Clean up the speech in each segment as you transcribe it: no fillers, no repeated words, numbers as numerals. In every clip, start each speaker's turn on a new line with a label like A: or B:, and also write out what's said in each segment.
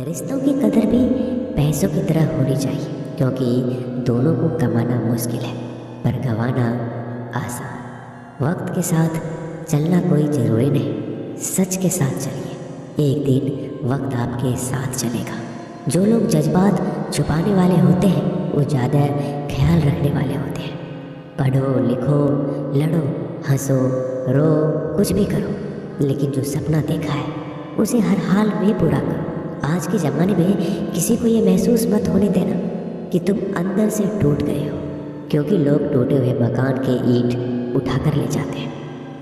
A: रिश्तों की कदर भी पैसों की तरह होनी चाहिए, क्योंकि दोनों को कमाना मुश्किल है पर गंवाना आसान। वक्त के साथ चलना कोई ज़रूरी नहीं, सच के साथ चलिए, एक दिन वक्त आपके साथ चलेगा। जो लोग जज्बात छुपाने वाले होते हैं वो ज़्यादा ख्याल रखने वाले होते हैं। पढ़ो लिखो, लड़ो हंसो रो, कुछ भी करो, लेकिन जो सपना देखा है उसे हर हाल में पूरा करो। आज के ज़माने में किसी को ये महसूस मत होने देना कि तुम अंदर से टूट गए हो, क्योंकि लोग टूटे हुए मकान के ईंट उठा कर ले जाते हैं।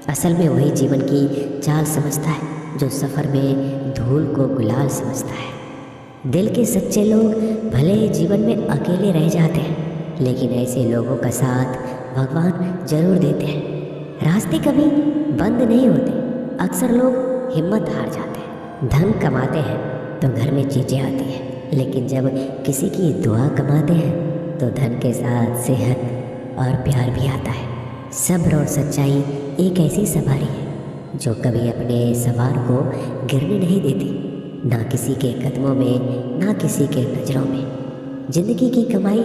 A: असल में वही जीवन की चाल समझता है जो सफ़र में धूल को गुलाल समझता है। दिल के सच्चे लोग भले ही जीवन में अकेले रह जाते हैं, लेकिन ऐसे लोगों का साथ भगवान जरूर देते हैं। रास्ते कभी बंद नहीं होते, अक्सर लोग हिम्मत हार जाते हैं। धन कमाते हैं तो घर में चीज़ें आती हैं, लेकिन जब किसी की दुआ कमाते हैं तो धन के साथ सेहत और प्यार भी आता है। सब्र और सच्चाई एक ऐसी सवारी है जो कभी अपने सवार को गिरने नहीं देती, ना किसी के कदमों में ना किसी के नज़रों में। जिंदगी की कमाई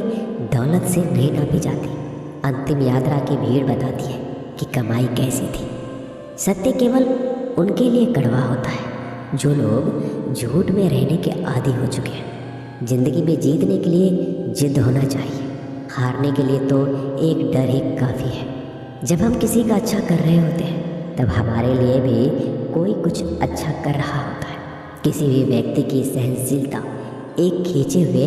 A: दौलत से नहीं नापी जाती, अंतिम यात्रा की भीड़ बताती है कि कमाई कैसी थी। सत्य केवल उनके लिए कड़वा होता है जो लोग झूठ में रहने के आदी हो चुके हैं। जिंदगी में जीतने के लिए जिद होना चाहिए, हारने के लिए तो एक डर ही काफ़ी है। जब हम किसी का अच्छा कर रहे होते हैं तब हमारे लिए भी कोई कुछ अच्छा कर रहा होता है। किसी भी व्यक्ति की सहनशीलता एक खींचे हुए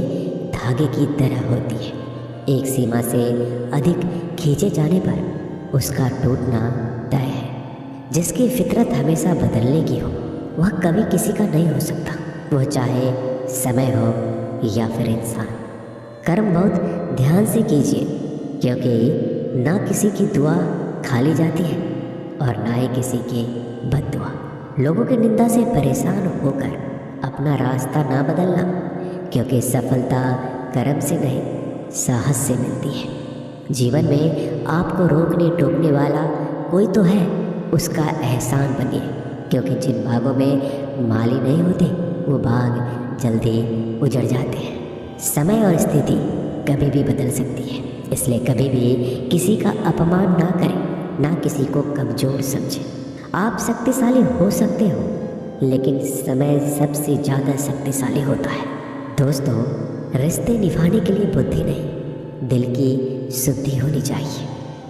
A: धागे की तरह होती है। एक सीमा से अधिक खींचे जाने पर उसका टूटना तय है। जिसकी फितरत हमेशा बदलने की हो वह कभी किसी का नहीं हो सकता, वह चाहे समय हो या फिर इंसान। कर्म बहुत ध्यान से कीजिए, क्योंकि ना किसी की दुआ खाली जाती है और ना ही किसी की बद्दुआ। लोगों की निंदा से परेशान होकर अपना रास्ता ना बदलना, क्योंकि सफलता कर्म से नहीं साहस से मिलती है। जीवन में आपको रोकने टोकने वाला कोई तो है, उसका एहसान बनिए, क्योंकि जिन बागों में माली नहीं होते वो बाग जल्दी उजड़ जाते हैं। समय और स्थिति कभी भी बदल सकती है, इसलिए कभी भी किसी का अपमान ना करें, ना किसी को कमज़ोर समझें। आप शक्तिशाली हो सकते हो, लेकिन समय सबसे ज़्यादा शक्तिशाली होता है। दोस्तों, रिश्ते निभाने के लिए बुद्धि नहीं, दिल की शुद्धि होनी चाहिए।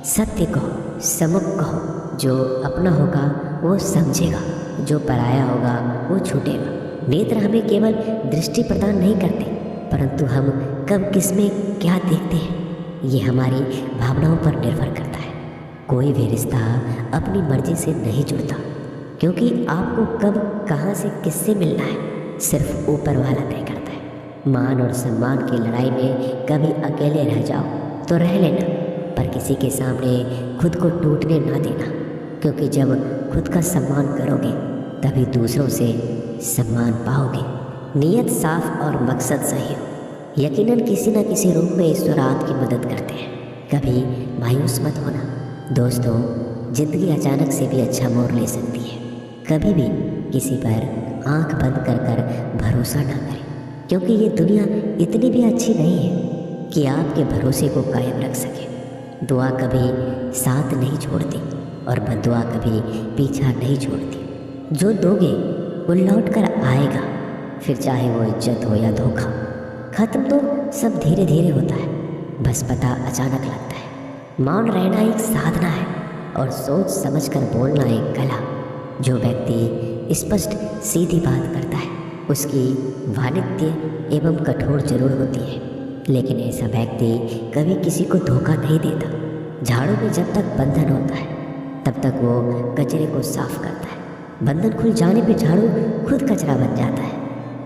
A: सत्य कहो, सम्मुख कहो, जो अपना होगा वो समझेगा, जो पराया होगा वो छूटेगा। नेत्र हमें केवल दृष्टि प्रदान नहीं करते, परंतु हम कब किस में क्या देखते हैं ये हमारी भावनाओं पर निर्भर करता है। कोई भी रिश्ता अपनी मर्जी से नहीं जुड़ता, क्योंकि आपको कब कहाँ से किससे मिलना है सिर्फ ऊपर वाला तय करता है। मान और सम्मान की लड़ाई में कभी अकेले रह जाओ तो रह लेना, पर किसी के सामने खुद को टूटने ना देना, क्योंकि जब खुद का सम्मान करोगे तभी दूसरों से सम्मान पाओगे। नियत साफ और मकसद सही हो, यकीनन किसी न किसी रूप में ईश्वर आपकी मदद करते हैं। कभी मायूस मत होना। दोस्तों, जिंदगी अचानक से भी अच्छा मोड़ ले सकती है। कभी भी किसी पर आंख बंद कर कर भरोसा ना करें, क्योंकि ये दुनिया इतनी भी अच्छी नहीं है कि आपके भरोसे को कायम रख सके। दुआ कभी साथ नहीं छोड़ती और बद्दुआ कभी पीछा नहीं छोड़ती। जो दोगे वो लौट कर आएगा, फिर चाहे वो इज्जत हो या धोखा। खत्म तो सब धीरे धीरे होता है, बस पता अचानक लगता है। मौन रहना एक साधना है और सोच समझकर बोलना एक कला। जो व्यक्ति स्पष्ट सीधी बात करता है उसकी वाणिज्य एवं कठोर जरूर होती है, लेकिन ऐसा व्यक्ति कभी किसी को धोखा नहीं देता। झाड़ू में जब तक बंधन होता है तब तक वो कचरे को साफ करता है। बंधन खुल जाने पे झाड़ू खुद कचरा बन जाता है।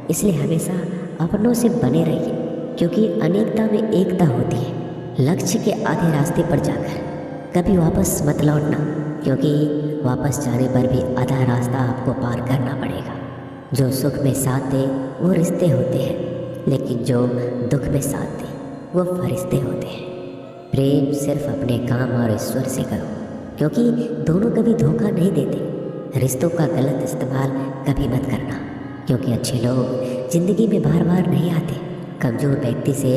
A: इसलिए हमेशा अपनों से बने रहिए, क्योंकि अनेकता में एकता होती है। लक्ष्य के आधे रास्ते पर जाकर कभी वापस मत लौटना, क्योंकि वापस जाने पर भी आधा रास्ता आपको पार करना पड़ेगा। जो सुख में साथ दे वो रिश्ते होते हैं, लेकिन जो दुख में साथ दे वो फरिश्ते होते हैं। प्रेम सिर्फ अपने काम और ईश्वर से करो, क्योंकि दोनों कभी धोखा नहीं देते। रिश्तों का गलत इस्तेमाल कभी मत करना, क्योंकि अच्छे लोग जिंदगी में बार बार नहीं आते। कमज़ोर व्यक्ति से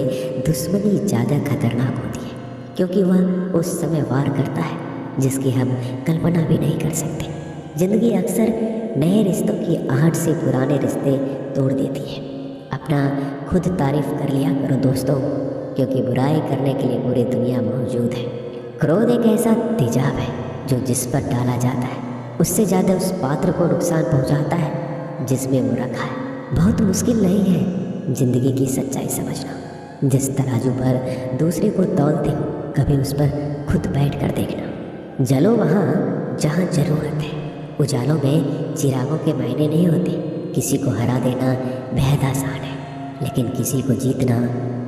A: दुश्मनी ज़्यादा खतरनाक होती है, क्योंकि वह उस समय वार करता है जिसकी हम कल्पना भी नहीं कर सकते। ज़िंदगी अक्सर नए रिश्तों की आहट से पुराने रिश्ते तोड़ देती है। अपना खुद तारीफ कर लिया करो दोस्तों, क्योंकि बुराई करने के लिए पूरी दुनिया मौजूद है। क्रोध एक ऐसा तेजाब है जो जिस पर डाला जाता है उससे ज़्यादा उस पात्र को नुकसान पहुंचाता है जिसमें वो रखा है। बहुत मुश्किल नहीं है ज़िंदगी की सच्चाई समझना। जिस तराजू पर दूसरे को तौलते हो, कभी उस पर खुद बैठ कर देखना। जलो वहाँ जहाँ ज़रूरत है। उजालों में चिरागों के मायने नहीं होते। किसी को हरा देना बेहद आसान है, लेकिन किसी को जीतना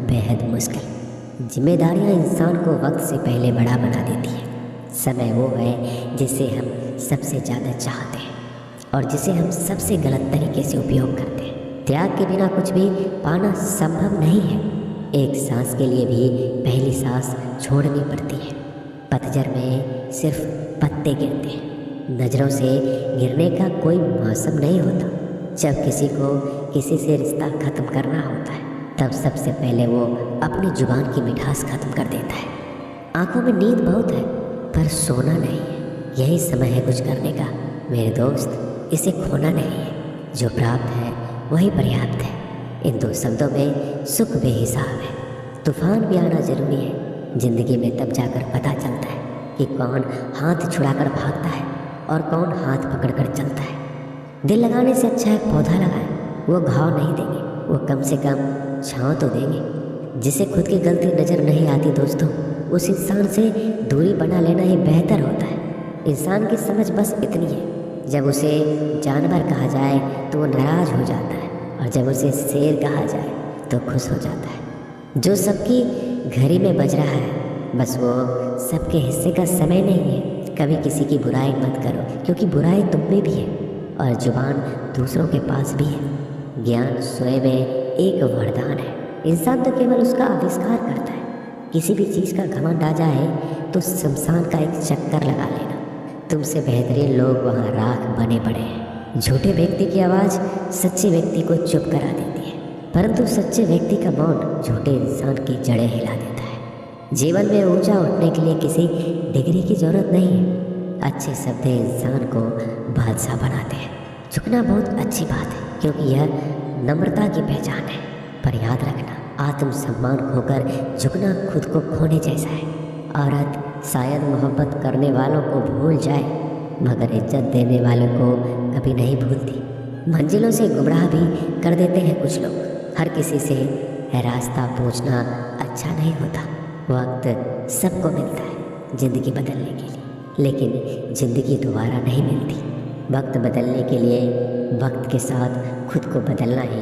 A: बेहद मुश्किल। जिम्मेदारियाँ इंसान को वक्त से पहले बड़ा बना देती है। समय वो है जिसे हम सबसे ज़्यादा चाहते हैं और जिसे हम सबसे गलत तरीके से उपयोग करते हैं। त्याग के बिना कुछ भी पाना संभव नहीं है। एक सांस के लिए भी पहली सांस छोड़नी पड़ती है। पतझड़ में सिर्फ पत्ते गिरते हैं। नज़रों से गिरने का कोई मौसम नहीं होता। जब किसी को किसी से रिश्ता ख़त्म करना होता है, तब सबसे पहले वो अपनी जुबान की मिठास ख़त्म कर देता है। आंखों में नींद बहुत है, पर सोना नहीं है। यही समय है कुछ करने का मेरे दोस्त, इसे खोना नहीं है। जो प्राप्त है वही पर्याप्त है। इन दो शब्दों में सुख बेहिसाब है। तूफान भी आना जरूरी है। ज़िंदगी में तब जाकर पता चलता है कि कौन हाथ छुड़ाकर भागता है और कौन हाथ पकड़कर चलता है। दिल लगाने से अच्छा है पौधा लगाए। वो घाव नहीं देंगे, वो कम से कम छाँव तो देंगे। जिसे खुद की गलती नज़र नहीं आती दोस्तों, उस इंसान से दूरी बना लेना ही बेहतर होता है। इंसान की समझ बस इतनी है, जब उसे जानवर कहा जाए तो वो नाराज़ हो जाता है, और जब उसे शेर कहा जाए तो खुश हो जाता है। जो सबकी घड़ी में बज रहा है, बस वो सबके हिस्से का समय नहीं है। कभी किसी की बुराई मत करो, क्योंकि बुराई तुम में भी है और जुबान दूसरों के पास भी है। ज्ञान स्वयं में एक वरदान है। इंसान तो केवल उसका आविष्कार करता है। किसी भी चीज़ का घमंड आ जाए तो शमशान का एक चक्कर लगा लेना। तुमसे बेहतरीन लोग वहाँ राख बने पड़े हैं। झूठे व्यक्ति की आवाज़ सच्चे व्यक्ति को चुप करा देती है, परंतु सच्चे व्यक्ति का मौन झूठे इंसान की जड़ें हिला देता है। जीवन में ऊंचा उठने के लिए किसी डिग्री की ज़रूरत नहीं है। अच्छे शब्द इंसान को बादशाह बनाते हैं। झुकना बहुत अच्छी बात है, क्योंकि यह नम्रता की पहचान है। पर याद रखना, आत्मसम्मान खोकर झुकना खुद को खोने जैसा है। औरत शायद मोहब्बत करने वालों को भूल जाए, मगर इज्जत देने वालों को कभी नहीं भूलती। मंजिलों से गुमराह भी कर देते हैं कुछ लोग। हर किसी से रास्ता पूछना अच्छा नहीं होता। वक्त सबको मिलता है ज़िंदगी बदलने के लिए, लेकिन ज़िंदगी दोबारा नहीं मिलती। वक्त बदलने के लिए वक्त के साथ खुद को बदलना ही